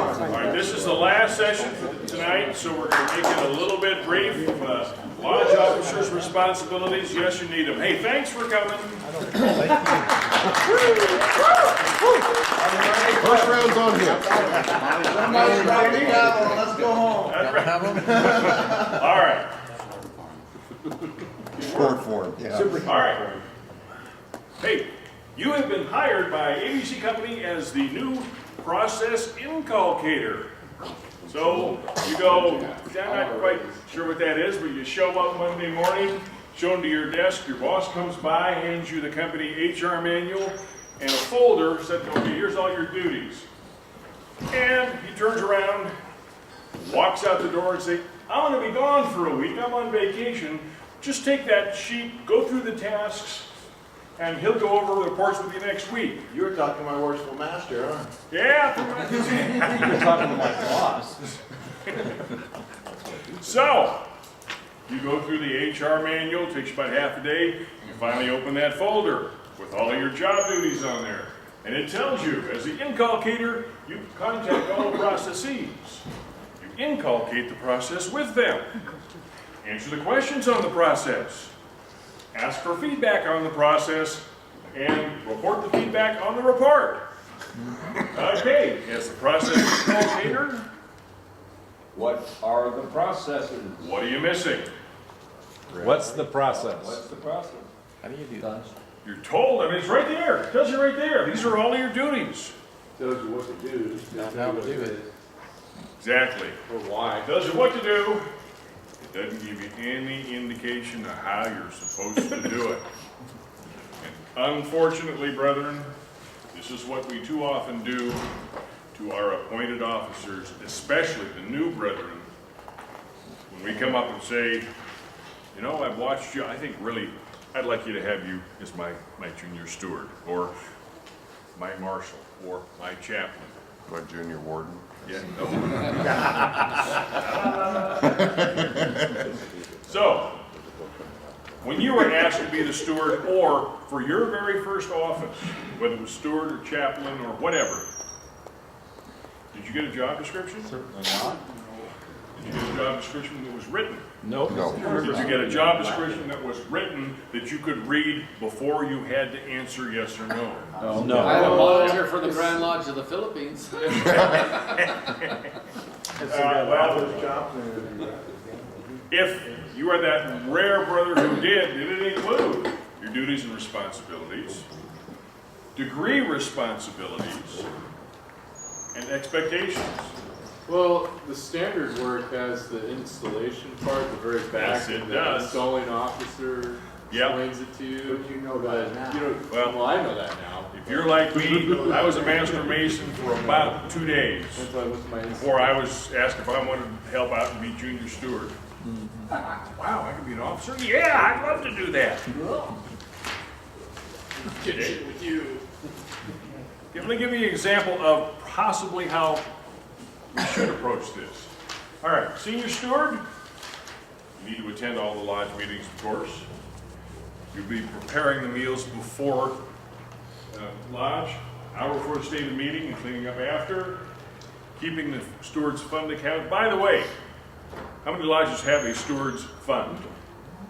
All right, this is the last session for tonight, so we're going to make it a little bit brief. Lodge officers' responsibilities, yes, you need them. Hey, thanks for coming. First round's on here. Somebody's dropping the gavel, let's go home. All right. Short form, yeah. All right. Hey, you have been hired by ABC Company as the new process inculcator. So you go, I'm not quite sure what that is, but you show up Monday morning, show them to your desk, your boss comes by, hands you the company HR manual and a folder, said, okay, here's all your duties. And he turns around, walks out the door and says, I'm going to be gone for a week, I'm on vacation. Just take that sheet, go through the tasks, and he'll go over the reports with you next week. You were talking to my worshipful master, huh? Yeah. You're talking to my boss. So, you go through the HR manual, it takes you about half a day, you finally open that folder with all of your job duties on there. And it tells you, as the inculcator, you contact all the processees. You inculcate the process with them. Answer the questions on the process. Ask for feedback on the process and report the feedback on the report. Okay, as the process inculcator, What are the processes? what are you missing? What's the process? What's the process? How do you do that? You're told, I mean, it's right there. It tells you right there. These are all of your duties. Tells you what to do. Not how to do it. Exactly. Or why. It tells you what to do. It doesn't give you any indication of how you're supposed to do it. And unfortunately, brethren, this is what we too often do to our appointed officers, especially the new brethren, when we come up and say, you know, I've watched you, I think really, I'd like you to have you as my junior steward, or my marshal, or my chaplain. My junior warden. Yeah, no. So, when you were asked to be the steward, or for your very first office, whether it was steward or chaplain or whatever, did you get a job description? Certainly not. Did you get a job description that was written? Nope. No. Did you get a job description that was written that you could read before you had to answer yes or no? No. I'm a monitor for the Grand Lodge of the Philippines. If you are that rare brother who did it include your duties and responsibilities, degree responsibilities, and expectations. Well, the standard work has the installation part, the very back, Yes, it and the does. installing officer Yep. explains it to you. But you know But that you now. don't, Well- well, I know that now. If you're like me, I was a master mason for about 2 days That's why with my before I was asked if I wanted to help out and be junior steward. Wow, I could be an officer? Yeah, I'd love to do that. get shit with you. Let me give you an example of possibly how we should approach this. All right, senior steward, you need to attend all the lodge meetings, of course. You'll be preparing the meals before lodge, hour before the state of meeting and cleaning up after, keeping the steward's fund account. By the way, how many lodges have a steward's fund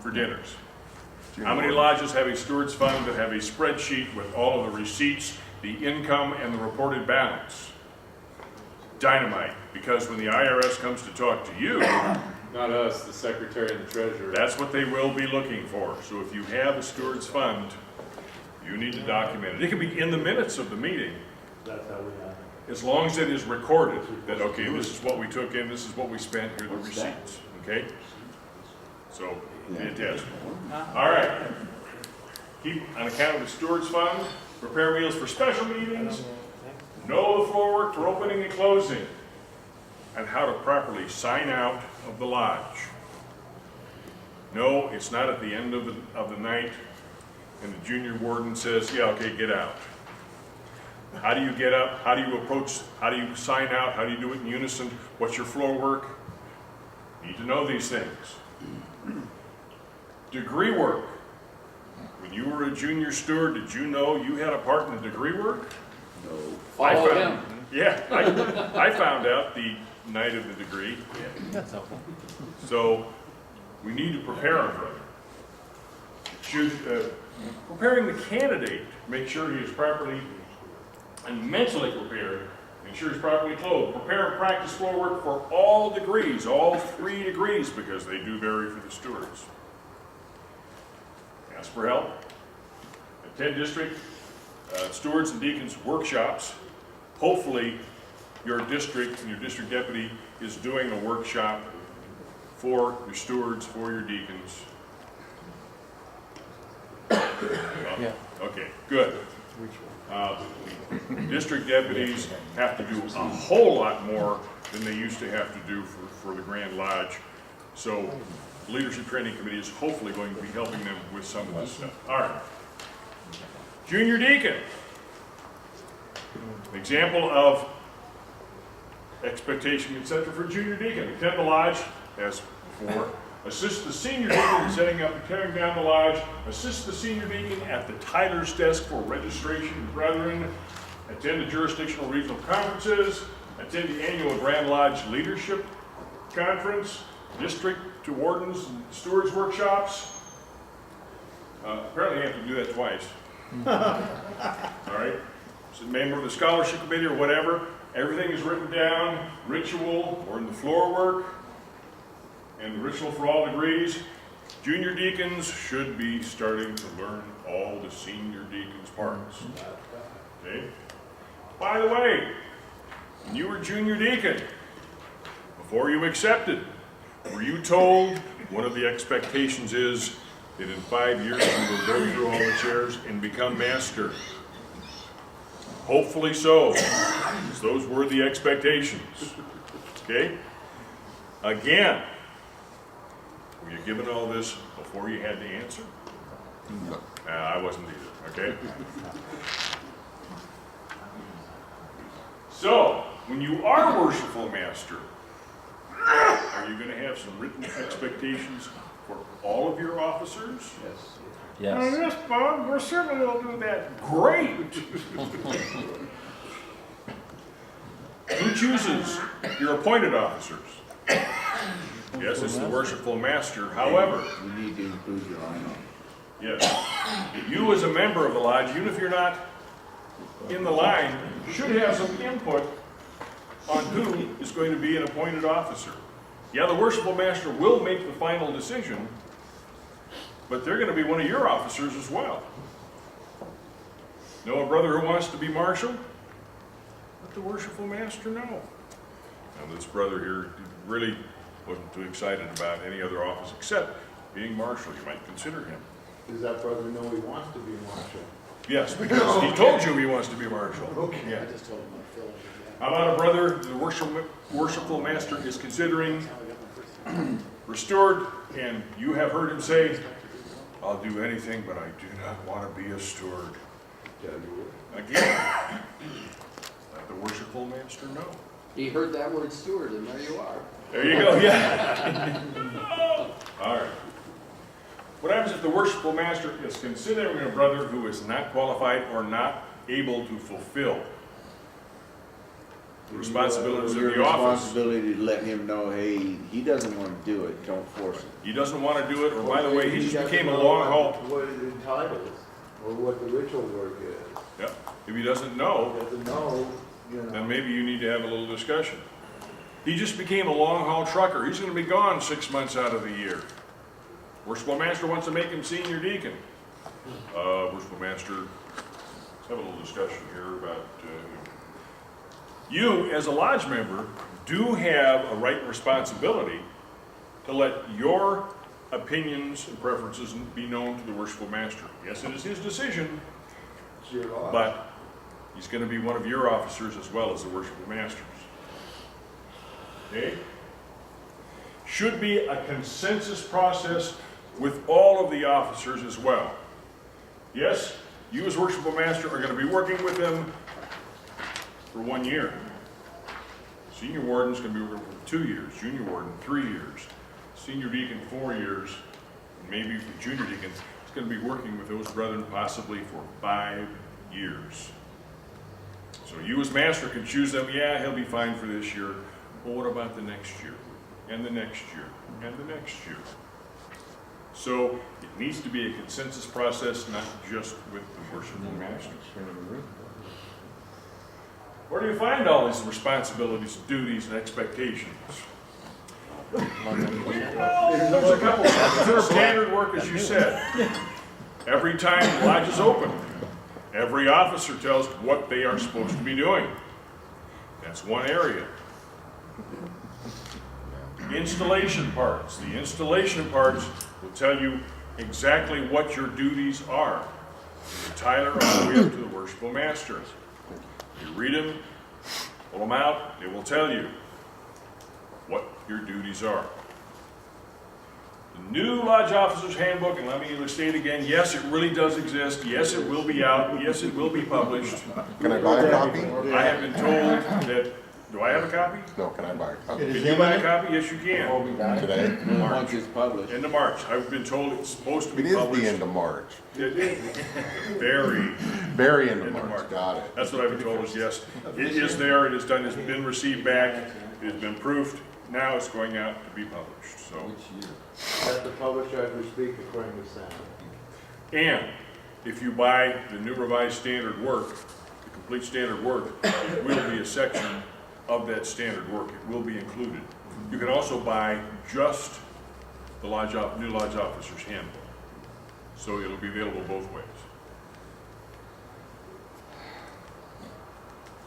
for dinners? How many lodges have a steward's fund that have a spreadsheet with all of the receipts, the income, and the reported balance? Dynamite, because when the IRS comes to talk to you, Not us, the secretary and the treasurer. that's what they will be looking for. So if you have a steward's fund, you need to document it. It can be in the minutes of the meeting. That's how we have it. As long as it is recorded, that, okay, this is what we took in, this is what we spent, here are the receipts, okay? So, fantastic. All right. Keep on account of the steward's fund, prepare meals for special meetings, know the floor work for opening and closing, and how to properly sign out of the lodge. No, it's not at the end of the night and the junior warden says, yeah, okay, get out. How do you get up? How do you approach? How do you sign out? How do you do it in unison? What's your floor work? You need to know these things. Degree work. When you were a junior steward, did you know you had a part in the degree work? Follow him. Yeah, I found out the night of the degree, That's helpful. so we need to prepare our brother. Preparing the candidate, make sure he is properly and mentally prepared, make sure he's properly clothed. Prepare and practice floor work for all degrees, all 3 degrees, because they do vary for the stewards. Ask for help. Attend district stewards and deacons workshops. Hopefully, your district and your district deputy is doing a workshop for your stewards, for your deacons. Yeah. Okay, good. District deputies have to do a whole lot more than they used to have to do for the Grand Lodge. So the Leadership Training Committee is hopefully going to be helping them with some of this stuff. All right. Junior deacon. An example of expectation, etc. for junior deacon. Attend the lodge, as before. Assist the senior deacon in setting up and tearing down the lodge. Assist the senior deacon at the titler's desk for registration of brethren. Attend the jurisdictional regional conferences. Attend the annual Grand Lodge Leadership Conference. District to wardens and stewards workshops. Apparently you have to do that twice. All right. So member of the scholarship committee or whatever. Everything is written down, ritual, or in the floor work. And the ritual for all degrees. Junior deacons should be starting to learn all the senior deacons' parts. Okay? By the way, when you were junior deacon, before you accepted, were you told one of the expectations is that in 5 years you will go through all the chairs and become master? Hopefully so, because those were the expectations. Okay? Again, were you given all this before you had the answer? No. I wasn't either, okay? So, when you are worshipful master, are you going to have some written expectations for all of your officers? Yes. Yes. Yes, Bob, we're certainly will do that. Great! Who chooses your appointed officers? Yes, it's the worshipful master. However, You need to include your own. yes, you as a member of the lodge, even if you're not in the line, should have some input on who is going to be an appointed officer. Yeah, the worshipful master will make the final decision, but they're going to be one of your officers as well. Know a brother who wants to be marshal? Let the worshipful master know. Now this brother here really wasn't too excited about any other office except being marshal. You might consider him. Does that brother know he wants to be marshal? Yes, because he told you he wants to be marshal. Okay. Yeah. I just told him I'd fill it. How about a brother the worshipful master is considering restored, and you have heard him say, I'll do anything, but I do not want to be a steward. Yeah, you would. Again, let the worshipful master know. He heard that word steward, and there you are. There you go, yeah. All right. What happens if the worshipful master is considering a brother who is not qualified or not able to fulfill the responsibilities of Your the office? responsibility to let him know, hey, he doesn't want to do it, don't force him. He doesn't want to do it, or by the way, he just doesn't became a know long haul. what it entitles, or what the ritual work is. Yeah. If he doesn't know, He doesn't know, you know. then maybe you need to have a little discussion. He just became a long haul trucker. He's going to be gone 6 months out of the year. Worshipful master wants to make him senior deacon. Worshipful master, let's have a little discussion here about you as a lodge member do have a right and responsibility to let your opinions and preferences be known to the worshipful master. Yes, it is his decision, It's your law. but he's going to be one of your officers as well as the worshipful master's. Okay? Should be a consensus process with all of the officers as well. Yes, you as worshipful master are going to be working with them for 1 year. Senior warden's going to be working for 2 years. Junior warden, 3 years. Senior deacon, 4 years. And maybe for junior deacon, it's going to be working with those brethren possibly for 5 years. So you as master can choose them, yeah, he'll be fine for this year, but what about the next year, and the next year, and the next year? So it needs to be a consensus process, not just with the worshipful master. Where do you find all these responsibilities, duties, and expectations? Well, there's a couple of standard work, as you said. Every time the lodge is open, every officer tells what they are supposed to be doing. That's one area. Installation parts. The installation parts will tell you exactly what your duties are. From Tyler all the way up to the worshipful master. You read them, pull them out, it will tell you what your duties are. The new Lodge Officer's Handbook, and let me state again, yes, it really does exist. Yes, it will be out. Yes, it will be published. Can I buy a copy? I have been told that, do I have a copy? No, can I buy a copy? Can you buy a copy? Yes, you can. Today? Once it's published. End of March. I've been told it's supposed to It be is published. the end of March. Very. Very end of End of March, March. got it. That's what I've been told is yes. It is there. It is done. It's been received back. It has been proofed. Now it's going out to be published. So. Let the publisher as we speak according to Sam. And if you buy the new revised standard work, the complete standard work, it will be a section of that standard work. It will be included. You can also buy just the new Lodge Officer's Handbook. So it'll be available both ways.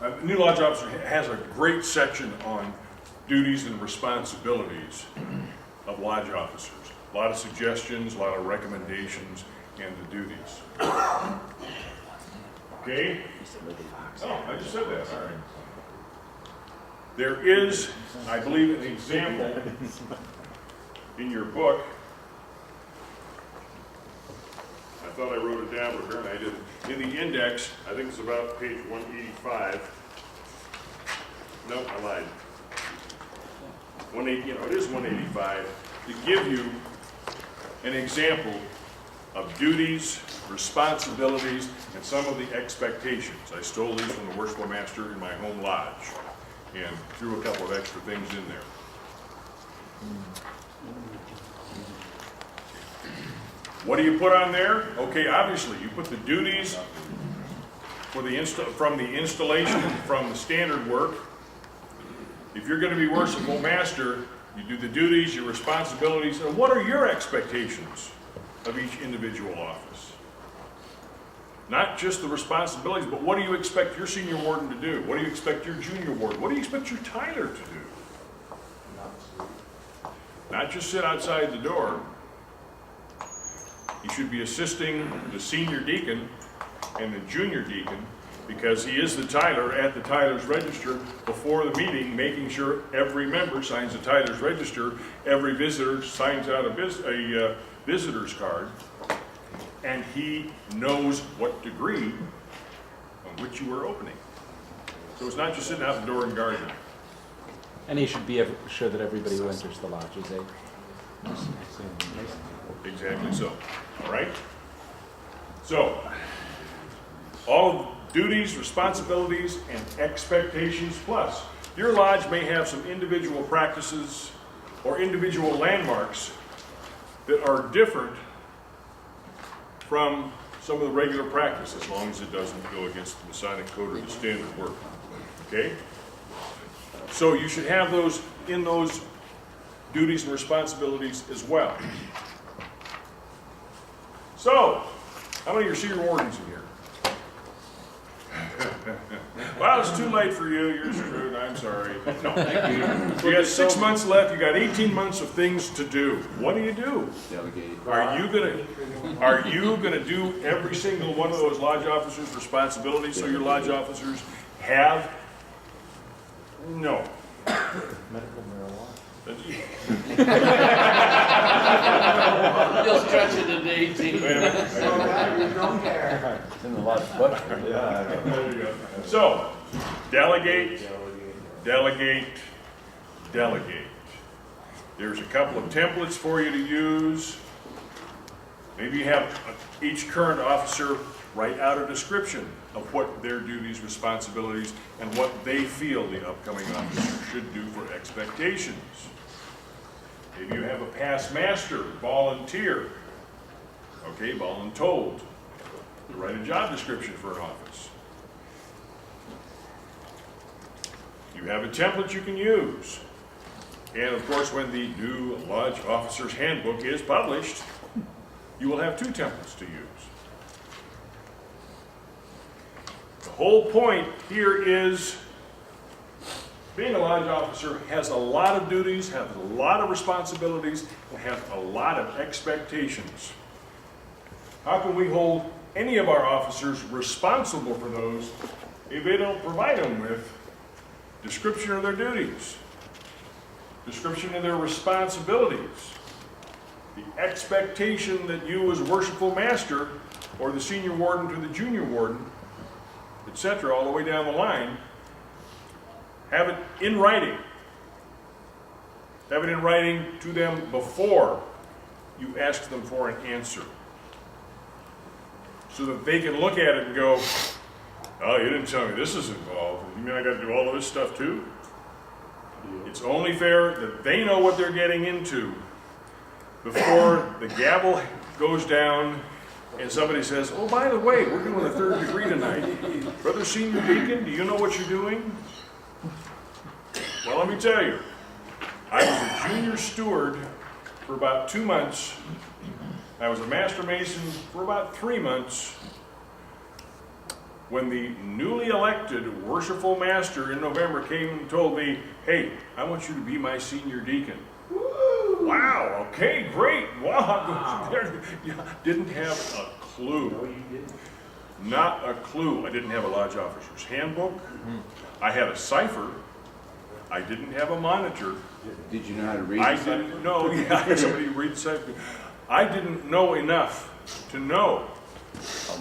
The new Lodge Officer has a great section on duties and responsibilities of Lodge Officers. A lot of suggestions, a lot of recommendations, and the duties. Okay? Oh, I just said that, all right. There is, I believe, an example in your book. I thought I wrote it down, but apparently I didn't. In the index, I think it's about page 185. No, I lied. 180, it is 185, to give you an example of duties, responsibilities, and some of the expectations. I stole these from the worshipful master in my home lodge and threw a couple of extra things in there. What do you put on there? Okay, obviously, you put the duties for from the installation, from the standard work. If you're going to be worshipful master, you do the duties, your responsibilities, and what are your expectations of each individual office? Not just the responsibilities, but what do you expect your senior warden to do? What do you expect your junior warden? What do you expect your Tyler to do? Not just sit outside the door. He should be assisting the senior deacon and the junior deacon, because he is the Tyler at the Tyler's register before the meeting, making sure every member signs the Tyler's register, every visitor signs out a visitor's card, and he knows what degree on which you are opening. So it's not just sitting out the door and guarding. And he should be sure that everybody who enters the lodge is a. Exactly so. All right? So, all of duties, responsibilities, and expectations, plus your lodge may have some individual practices or individual landmarks that are different from some of the regular practice, as long as it doesn't go against the Masonic code or the standard work. Okay? So you should have those in those duties and responsibilities as well. So, how many of your senior wardens in here? Well, it's too late for you. You're screwed. I'm sorry. No. You got 6 months left. You got 18 months of things to do. What do you do? Delegate. Are you gonna do every single one of those lodge officers' responsibilities so your lodge officers have? No. Medical marijuana. You'll stretch it into 18. Wait a minute. So that you don't care. It's in the lodge budget. There you go. So, delegate, delegate, delegate. There's a couple of templates for you to use. Maybe you have each current officer write out a description of what their duties, responsibilities, and what they feel the upcoming officer should do for expectations. Maybe you have a past master, volunteer, okay, voluntold, to write a job description for an office. You have a template you can use. And of course, when the new Lodge Officer's Handbook is published, you will have 2 templates to use. The whole point here is being a lodge officer has a lot of duties, has a lot of responsibilities, and has a lot of expectations. How can we hold any of our officers responsible for those if they don't provide them with description of their duties, description of their responsibilities, the expectation that you as worshipful master or the senior warden to the junior warden, etc., all the way down the line, have it in writing. Have it in writing to them before you ask them for an answer, so that they can look at it and go, oh, you didn't tell me this is involved. You mean I got to do all of this stuff too? It's only fair that they know what they're getting into before the gavel goes down and somebody says, oh, by the way, we're doing a 3rd degree tonight. Brother Senior Deacon, do you know what you're doing? Well, let me tell you, I was a junior steward for about 2 months. I was a master mason for about 3 months. When the newly elected worshipful master in November came and told me, hey, I want you to be my senior deacon. Woo! Wow, okay, great. Wow. Didn't have a clue. No, you didn't. Not a clue. I didn't have a lodge officer's handbook. I had a cipher. I didn't have a monitor. Did you know how to read? I didn't know. Yeah, I had somebody read the cipher. I didn't know enough to know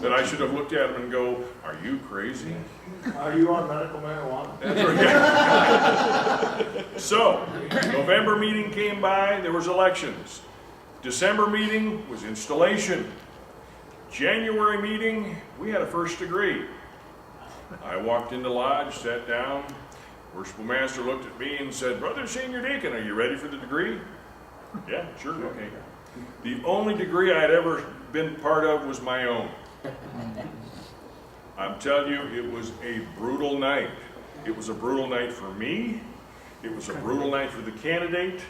that I should have looked at him and go, are you crazy? Are you on medical marijuana? That's right. So, November meeting came by, there was elections. December meeting was installation. January meeting, we had a 1st degree. I walked into lodge, sat down. Worshipful master looked at me and said, Brother Senior Deacon, are you ready for the degree? Yeah, sure, okay. The only degree I'd ever been part of was my own. I'm telling you, it was a brutal night. It was a brutal night for me, it was a brutal night for the candidate,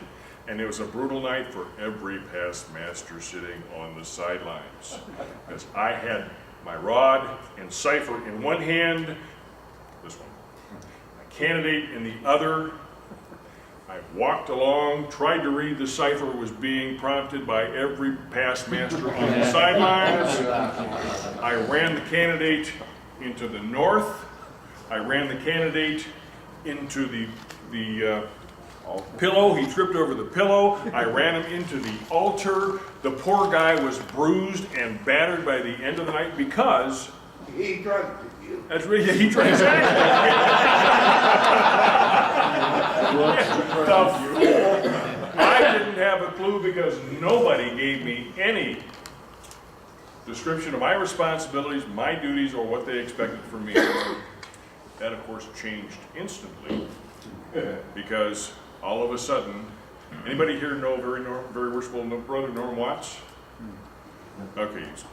and it was a brutal night for every past master sitting on the sidelines. Because I had my rod and cipher in one hand, this one, my candidate in the other. I walked along, tried to read the cipher, was being prompted by every past master on the sidelines. I ran the candidate into the north. I ran the candidate into the pillow. He tripped over the pillow. I ran him into the altar. The poor guy was bruised and battered by the end of the night because He tried to you. that's really, he tried exactly. I didn't have a clue because nobody gave me any description of my responsibilities, my duties, or what they expected from me. That, of course, changed instantly because all of a sudden, anybody here know very worshipful Brother Norm Watts? Okay, he's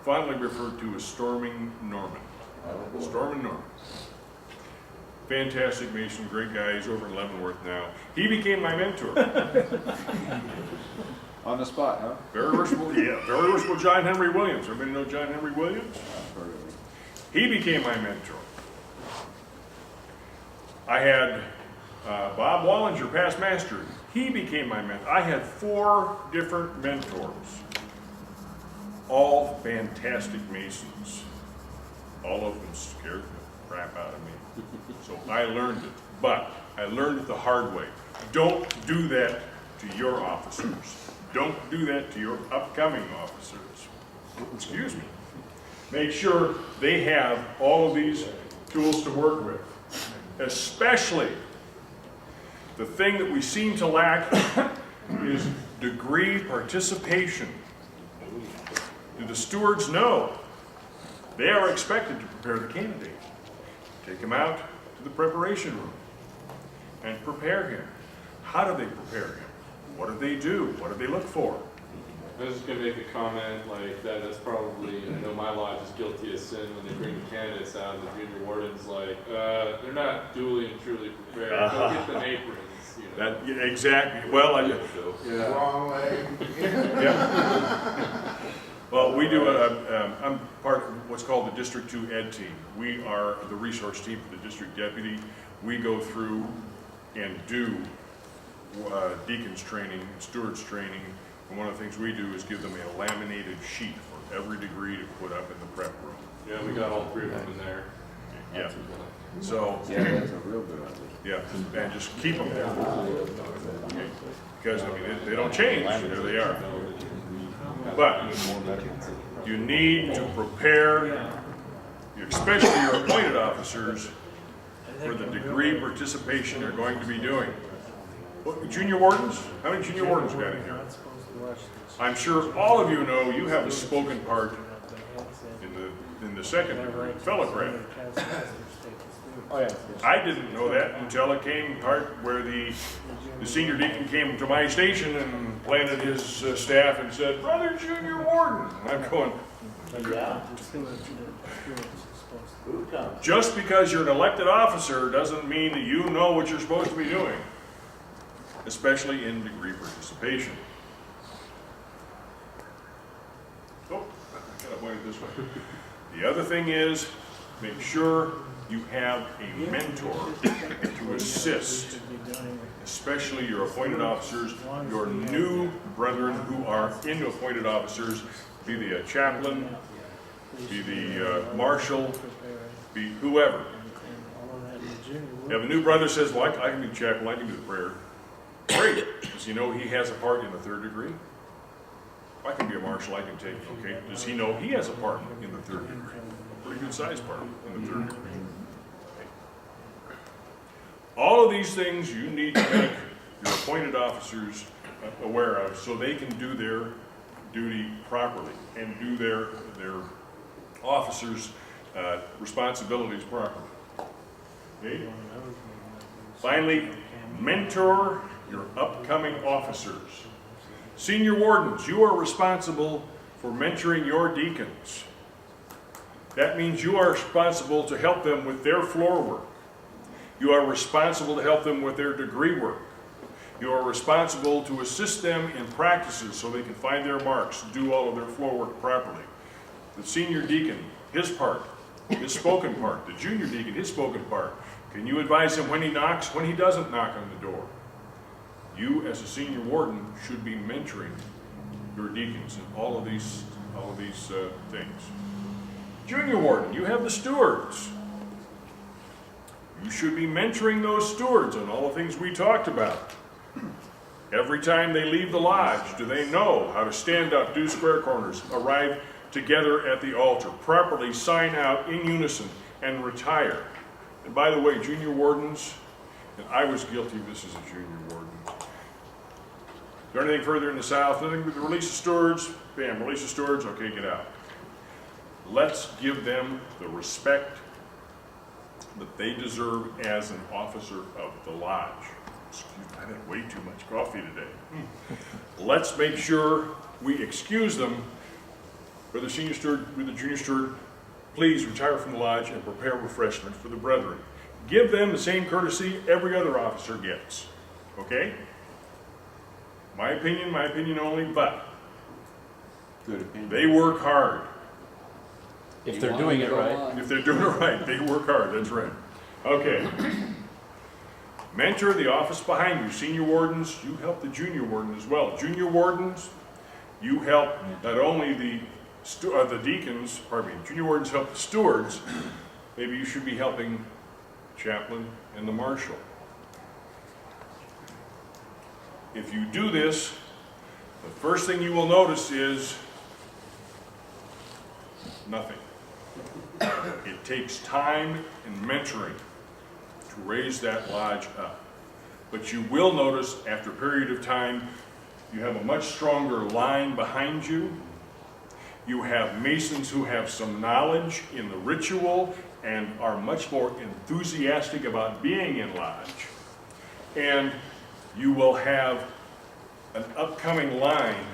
fondly referred to as Storming Norman. Storming Norman. Fantastic Mason, great guy. He's over in Leavenworth now. He became my mentor. On the spot, huh? Very worshipful, yeah, very worshipful John Henry Williams. Everybody know John Henry Williams? He became my mentor. I had Bob Wallinger, past master. He became my mentor. I had 4 different mentors, all fantastic Masons. All of them scared the crap out of me. So I learned it, but I learned it the hard way. Don't do that to your officers. Don't do that to your upcoming officers. Excuse me. Make sure they have all of these tools to work with. Especially, the thing that we seem to lack is degree participation. Do the stewards know They are expected to prepare the candidate. Take him out to the preparation room and prepare him. How do they prepare him? What do they do? What do they look for? I was just gonna make a comment like that. That's probably, I know my lodge is guilty of sin when they bring the candidates out and the junior warden's like, they're not duly and truly prepared. Go get them aprons. You know. That, yeah, exactly. Well, Yeah. Wrong way. yeah. Well, we do I'm part of what's called the District 2 Ed team. We are the resource team for the district deputy. We go through and do deacons training, stewards training, and one of the things we do is give them a laminated sheet for every degree to put up in the prep room. Yeah, we got all three of them in there. Yeah. So, Yeah, that's a real good idea. yeah, and just keep them there. Okay. Because, I mean, they don't change, there they are. But you need to prepare, especially your appointed officers, for the degree participation they're going to be doing. Junior wardens? How many junior wardens got in here? I'm sure all of you know you have a spoken part in the second degree, fellow craft. Oh, yeah. I didn't know that until it came part where the senior deacon came to my station and planted his staff and said, "Brother Junior Warden." And I'm going, just because you're an elected officer doesn't mean that you know what you're supposed to be doing, especially in degree participation. Oh, I gotta point it this way. The other thing is, make sure you have a mentor to assist, especially your appointed officers, your new brethren who are into appointed officers, be the chaplain, be the marshal, be whoever. You have a new brother says, well, I can be the chaplain, I can do the prayer. Great, does he know he has a part in the third degree? I can be a marshal, I can take, okay. Does he know he has a part in the third degree? Pretty good sized part in the third degree. All of these things you need to make your appointed officers aware of so they can do their duty properly and do their officers' responsibilities properly. Okay? Finally, mentor your upcoming officers. Senior wardens, you are responsible for mentoring your deacons. That means you are responsible to help them with their floor work. You are responsible to help them with their degree work. You are responsible to assist them in practices so they can find their marks, do all of their floor work properly. The senior deacon, his part, his spoken part. The junior deacon, his spoken part. Can you advise him when he knocks, when he doesn't knock on the door? You, as a senior warden, should be mentoring your deacons in all of these things. Junior warden, you have the stewards. You should be mentoring those stewards on all the things we talked about. Every time they leave the lodge, do they know how to stand up, do square corners, arrive together at the altar, properly sign out in unison, and retire? And by the way, junior wardens, and I was guilty of this as a junior warden. Is there anything further in the South? Nothing but the release of stewards? Bam, release of stewards, okay, get out. Let's give them the respect that they deserve as an officer of the lodge. Excuse me, I had way too much coffee today. Let's make sure we excuse them. For the senior steward, with the junior steward, please retire from the lodge and prepare refreshment for the brethren. Give them the same courtesy every other officer gets. Okay? My opinion only, but Good opinion. they work hard. If they're doing it right. If they're doing it right, they work hard, that's right. Okay. Mentor the office behind you. Senior wardens, you help the junior warden as well. Junior wardens, you help not only the deacons, pardon me, junior wardens help the stewards. Maybe you should be helping the chaplain and the marshal. If you do this, the first thing you will notice is nothing. It takes time and mentoring to raise that lodge up. But you will notice after a period of time, you have a much stronger line behind you. You have Masons who have some knowledge in the ritual and are much more enthusiastic about being in lodge. And you will have an upcoming line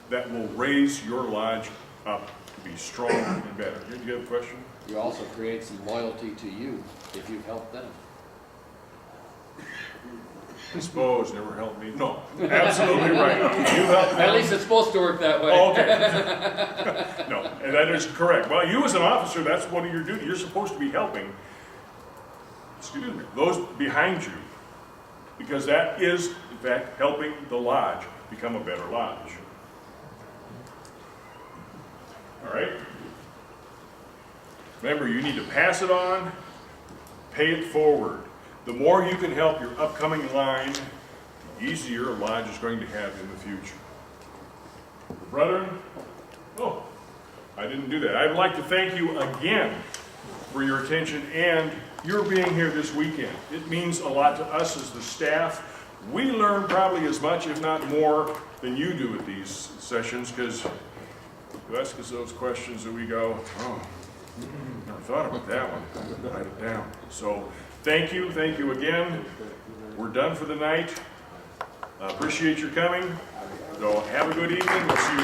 that will raise your lodge up to be stronger and better. Do you have a question? You also create some loyalty to you if you've helped them. I suppose never helped me. No, absolutely right. You helped them. At least it's supposed to work that way. Oh, okay. No, and that is correct. Well, you as an officer, that's one of your duties. You're supposed to be helping, excuse me, those behind you. Because that is, in fact, helping the lodge become a better lodge. All right? Remember, you need to pass it on, pay it forward. The more you can help your upcoming line, the easier a lodge is going to have in the future. Brethren, oh, I didn't do that. I'd like to thank you again for your attention and your being here this weekend. It means a lot to us as the staff. We learn probably as much, if not more, than you do at these sessions, because you ask us those questions and we go, oh, never thought about that one. Write it down. So thank you again. We're done for the night. Appreciate your coming. So have a good evening. We'll see you.